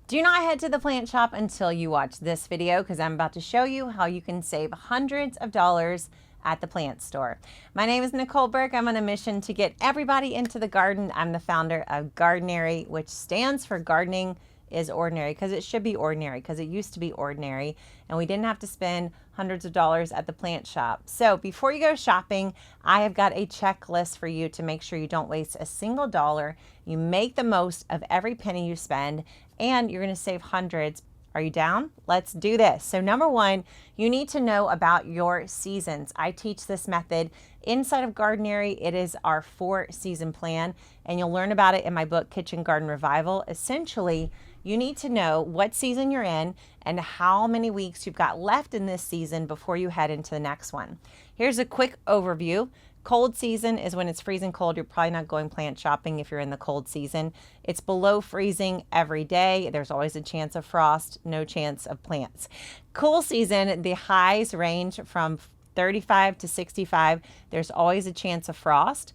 Do not head to the plant shop until you watch this video because I'm about to show you how you can save hundreds of dollars at the plant store. My name is Nicole Burke. I'm on a mission to get everybody into the garden. I'm the founder of Gardenary, which stands for Gardening is Ordinary, because it should be ordinary, because it used to be ordinary and we didn't have to spend hundreds of dollars at the plant shop. So before you go shopping, I have got a checklist for you to make sure you don't waste a single dollar. You make the most of every penny you spend and you're going to save hundreds. Are you down? Let's do this. So number one, you need to know about your seasons. I teach this method inside of Gardenary. It is our 4-season plan, and you'll learn about it in my book, Kitchen Garden Revival. Essentially, you need to know what season you're in and how many weeks you've got left in this season before you head into the next one. Here's a quick overview. Cold season is when it's freezing cold. You're probably not going plant shopping if you're in the cold season. It's below freezing every day. There's always a chance of frost, no chance of plants. Cool season, the highs range from 35 to 65. There's always a chance of frost.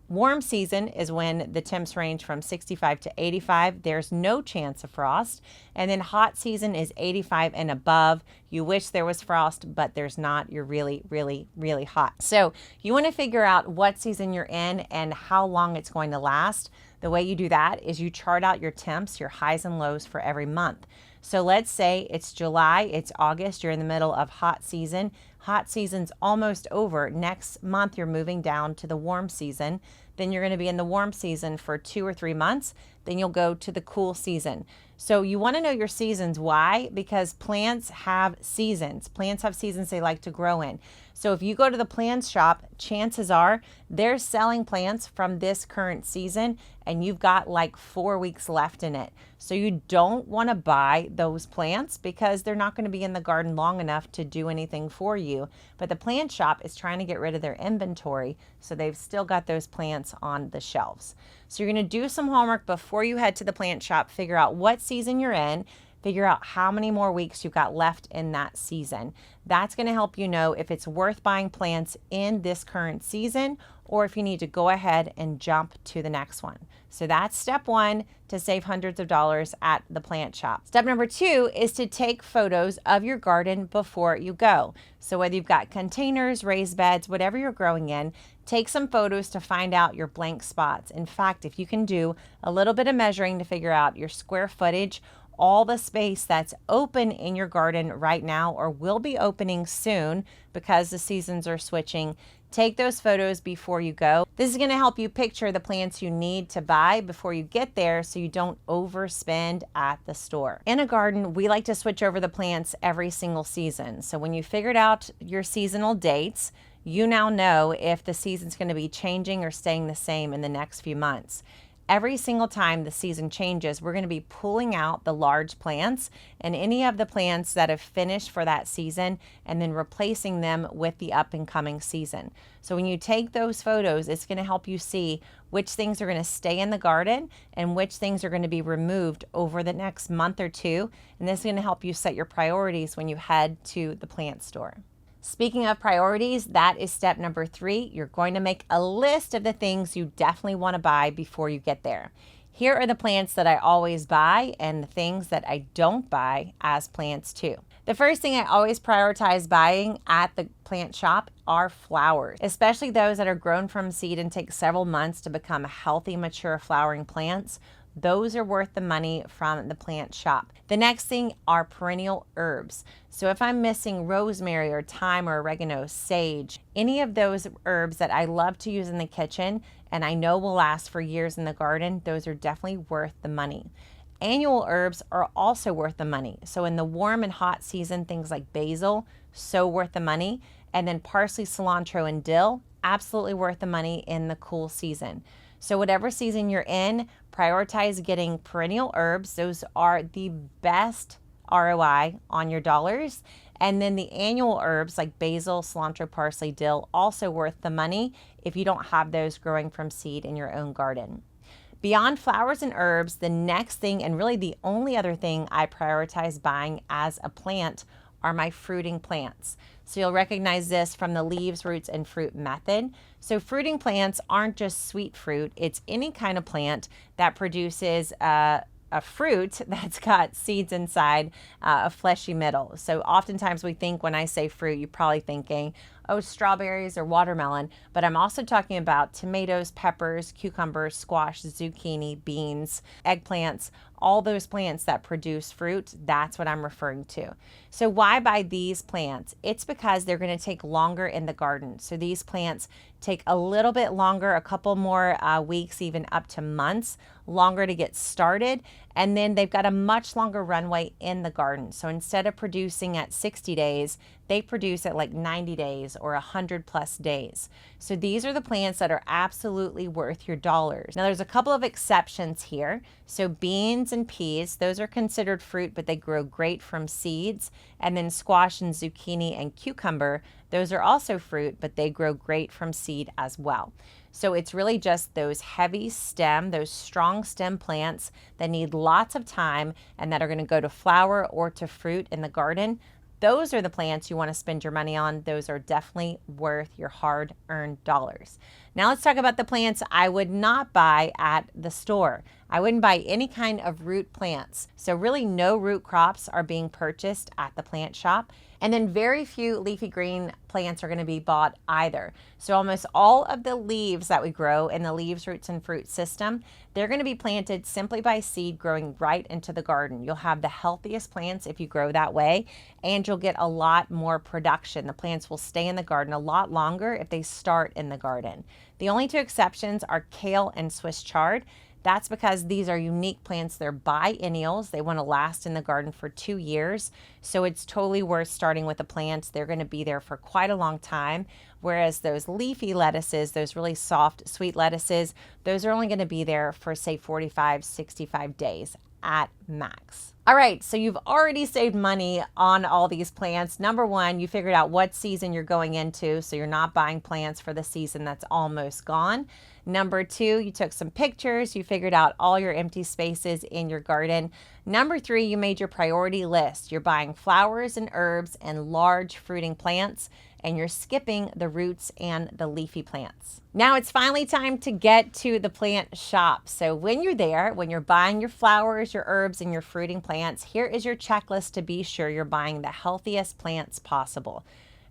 Warm season is when the temps range from 65 to 85. There's no chance of frost. And then hot season is 85 and above. You wish there was frost, but there's not. You're really, really, really hot. So you want to figure out what season you're in and how long it's going to last. The way you do that is you chart out your temps, your highs and lows for every month. So let's say it's July, it's August, you're in the middle of hot season. Hot season's almost over. Next month, you're moving down to the warm season. Then you're going to be in the warm season for 2 or 3 months. Then you'll go to the cool season. So you want to know your seasons. Why? Because plants have seasons. Plants have seasons they like to grow in. So if you go to the plant shop, chances are they're selling plants from this current season and you've got like 4 weeks left in it. So you don't want to buy those plants because they're not going to be in the garden long enough to do anything for you. But the plant shop is trying to get rid of their inventory, so they've still got those plants on the shelves. So you're going to do some homework before you head to the plant shop, figure out what season you're in, figure out how many more weeks you've got left in that season. That's going to help you know if it's worth buying plants in this current season or if you need to go ahead and jump to the next one. So that's step one to save hundreds of dollars at the plant shop. Step number two is to take photos of your garden before you go. So whether you've got containers, raised beds, whatever you're growing in, take some photos to find out your blank spots. In fact, if you can do a little bit of measuring to figure out your square footage, all the space that's open in your garden right now or will be opening soon because the seasons are switching, take those photos before you go. This is going to help you picture the plants you need to buy before you get there so you don't overspend at the store. In a garden, we like to switch over the plants every single season. So when you figured out your seasonal dates, you now know if the season's going to be changing or staying the same in the next few months. Every single time the season changes, we're going to be pulling out the large plants and any of the plants that have finished for that season and then replacing them with the up and coming season. So when you take those photos, it's going to help you see which things are going to stay in the garden and which things are going to be removed over the next month or two. And this is going to help you set your priorities when you head to the plant store. Speaking of priorities, that is step number 3. You're going to make a list of the things you definitely want to buy before you get there. Here are the plants that I always buy and the things that I don't buy as plants too. The first thing I always prioritize buying at the plant shop are flowers, especially those that are grown from seed and take several months to become healthy, mature flowering plants. Those are worth the money from the plant shop. The next thing are perennial herbs. So if I'm missing rosemary or thyme or oregano, sage, any of those herbs that I love to use in the kitchen and I know will last for years in the garden, those are definitely worth the money. Annual herbs are also worth the money. So in the warm and hot season, things like basil, so worth the money. And then parsley, cilantro, and dill, absolutely worth the money in the cool season. So whatever season you're in, prioritize getting perennial herbs. Those are the best ROI on your dollars. And then the annual herbs like basil, cilantro, parsley, dill, also worth the money if you don't have those growing from seed in your own garden. Beyond flowers and herbs, the next thing, and really the only other thing I prioritize buying as a plant, are my fruiting plants. So you'll recognize this from the leaves, roots, and fruit method. So fruiting plants aren't just sweet fruit. It's any kind of plant that produces a fruit that's got seeds inside, a fleshy middle. So oftentimes we think when I say fruit, you're probably thinking, oh, strawberries or watermelon, but I'm also talking about tomatoes, peppers, cucumbers, squash, zucchini, beans, eggplants, all those plants that produce fruit. That's what I'm referring to. So why buy these plants? It's because they're going to take longer in the garden. So these plants take a little bit longer, a couple more weeks, even up to months longer to get started. And then they've got a much longer runway in the garden. So instead of producing at 60 days, they produce at like 90 days or 100+ days. So these are the plants that are absolutely worth your dollars. Now there's a couple of exceptions here. So beans and peas, those are considered fruit, but they grow great from seeds. And then squash and zucchini and cucumber, those are also fruit, but they grow great from seed as well. So it's really just those heavy stem, those strong stem plants that need lots of time and that are going to go to flower or to fruit in the garden. Those are the plants you want to spend your money on. Those are definitely worth your hard-earned dollars. Now let's talk about the plants I would not buy at the store. I wouldn't buy any kind of root plants. So really no root crops are being purchased at the plant shop. And then very few leafy green plants are going to be bought either. So almost all of the leaves that we grow in the leaves, roots, and fruit system, they're going to be planted simply by seed growing right into the garden. You'll have the healthiest plants if you grow that way, and you'll get a lot more production. The plants will stay in the garden a lot longer if they start in the garden. The only two exceptions are kale and Swiss chard. That's because these are unique plants. They're biennials. They want to last in the garden for 2 years. So it's totally worth starting with the plants. They're going to be there for quite a long time. Whereas those leafy lettuces, those really soft, sweet lettuces, those are only going to be there for say 45, 65 days at max. All right, so you've already saved money on all these plants. Number one, you figured out what season you're going into, so you're not buying plants for the season that's almost gone. Number two, you took some pictures, you figured out all your empty spaces in your garden. Number three, you made your priority list. You're buying flowers and herbs and large fruiting plants, and you're skipping the roots and the leafy plants. Now it's finally time to get to the plant shop. So when you're there, when you're buying your flowers, your herbs, and your fruiting plants, here is your checklist to be sure you're buying the healthiest plants possible.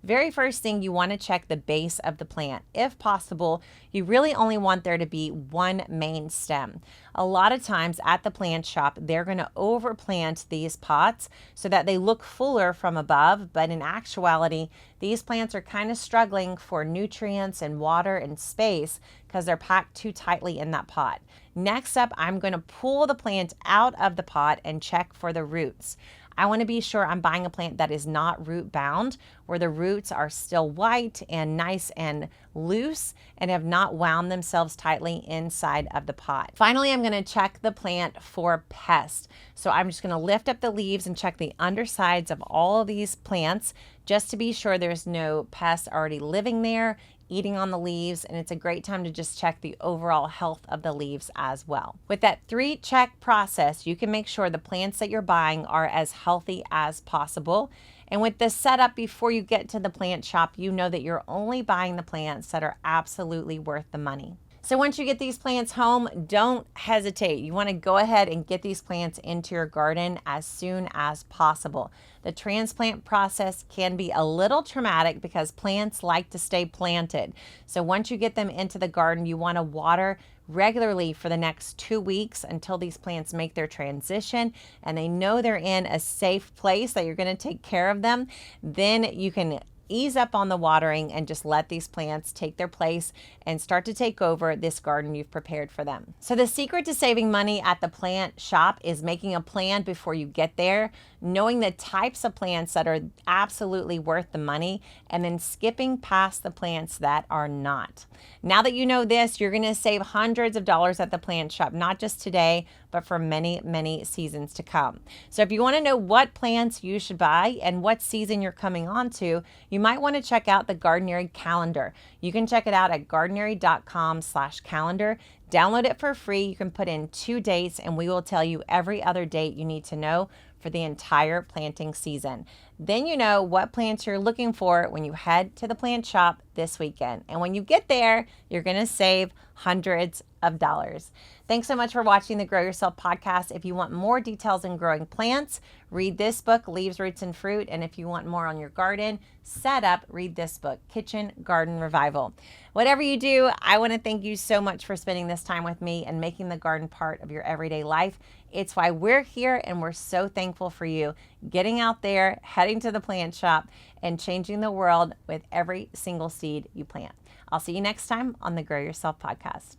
Very first thing, you want to check the base of the plant. If possible, you really only want there to be one main stem. A lot of times at the plant shop, they're going to overplant these pots so that they look fuller from above, but in actuality, these plants are kind of struggling for nutrients and water and space because they're packed too tightly in that pot. Next up, I'm going to pull the plant out of the pot and check for the roots. I want to be sure I'm buying a plant that is not root bound, where the roots are still white and nice and loose and have not wound themselves tightly inside of the pot. Finally, I'm going to check the plant for pests. So I'm just going to lift up the leaves and check the undersides of all of these plants just to be sure there's no pests already living there, eating on the leaves, and it's a great time to just check the overall health of the leaves as well. With that 3-check process, you can make sure the plants that you're buying are as healthy as possible. And with this setup before you get to the plant shop, you know that you're only buying the plants that are absolutely worth the money. So once you get these plants home, don't hesitate. You want to go ahead and get these plants into your garden as soon as possible. The transplant process can be a little traumatic because plants like to stay planted. So once you get them into the garden, you want to water regularly for the next 2 weeks until these plants make their transition and they know they're in a safe place that you're going to take care of them. Then you can ease up on the watering and just let these plants take their place and start to take over this garden you've prepared for them. So the secret to saving money at the plant shop is making a plan before you get there, knowing the types of plants that are absolutely worth the money, and then skipping past the plants that are not. Now that you know this, you're going to save hundreds of dollars at the plant shop, not just today, but for many, many seasons to come. So if you want to know what plants you should buy and what season you're coming on to, you might want to check out the Gardenary calendar. You can check it out at gardenary.com/calendar. Download it for free. You can put in 2 dates and we will tell you every other date you need to know for the entire planting season. Then you know what plants you're looking for when you head to the plant shop this weekend. And when you get there, you're going to save hundreds of dollars. Thanks so much for watching the Grow Yourself podcast. If you want more details in growing plants, read this book, Leaves, Roots, and Fruit. And if you want more on your garden setup, read this book, Kitchen Garden Revival. Whatever you do, I want to thank you so much for spending this time with me and making the garden part of your everyday life. It's why we're here, and we're so thankful for you getting out there, heading to the plant shop, and changing the world with every single seed you plant. I'll see you next time on the Grow Yourself podcast.